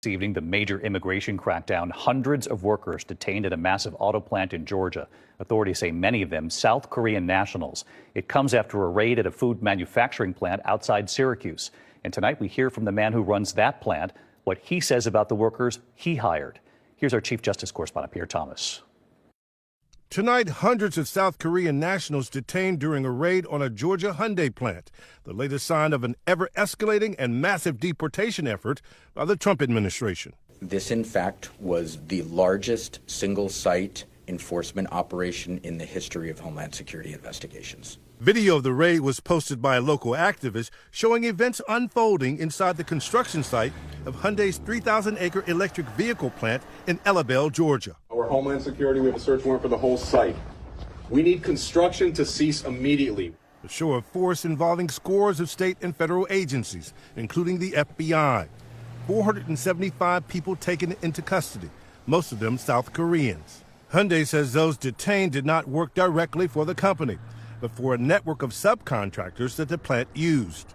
This evening, the major immigration crackdown, hundreds of workers detained at a massive auto plant in Georgia. Authorities say many of them South Korean nationals. It comes after a raid at a food manufacturing plant outside Syracuse. And tonight we hear from the man who runs that plant, what he says about the workers he hired. Here's our Chief Justice correspondent, Pierre Thomas. Tonight, hundreds of South Korean nationals detained during a raid on a Georgia Hyundai plant, the latest sign of an ever-escalating and massive deportation effort by the Trump administration. This, in fact, was the largest single-site enforcement operation in the history of Homeland Security investigations. Video of the raid was posted by a local activist showing events unfolding inside the construction site of Hyundai's 3,000-acre electric vehicle plant in Elabelle, Georgia. Our Homeland Security, we have a search warrant for the whole site. We need construction to cease immediately. A show of force involving scores of state and federal agencies, including the FBI. 475 people taken into custody, most of them South Koreans. Hyundai says those detained did not work directly for the company, but for a network of subcontractors that the plant used.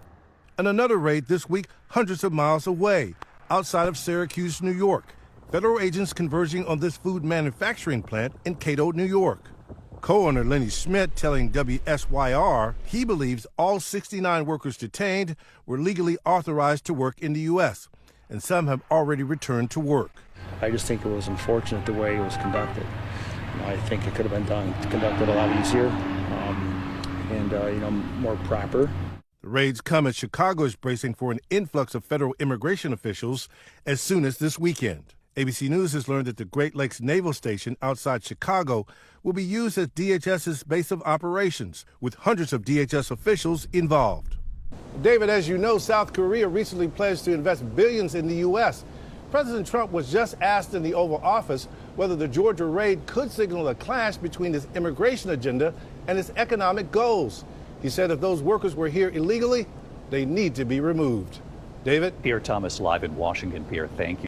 And another raid this week, hundreds of miles away, outside of Syracuse, New York. Federal agents converging on this food manufacturing plant in Cato, New York. Co-owner Lenny Schmidt telling WSYR he believes all 69 workers detained were legally authorized to work in the U.S., and some have already returned to work. I just think it was unfortunate the way it was conducted. I think it could have been conducted a lot easier and more proper. The raids come as Chicago is bracing for an influx of federal immigration officials as soon as this weekend. ABC News has learned that the Great Lakes Naval Station outside Chicago will be used as DHS's base of operations, with hundreds of DHS officials involved. David, as you know, South Korea recently pledged to invest billions in the U.S. President Trump was just asked in the Oval Office whether the Georgia raid could signal a clash between his immigration agenda and his economic goals. He said if those workers were here illegally, they need to be removed. David? Pierre Thomas live in Washington. Pierre, thank you.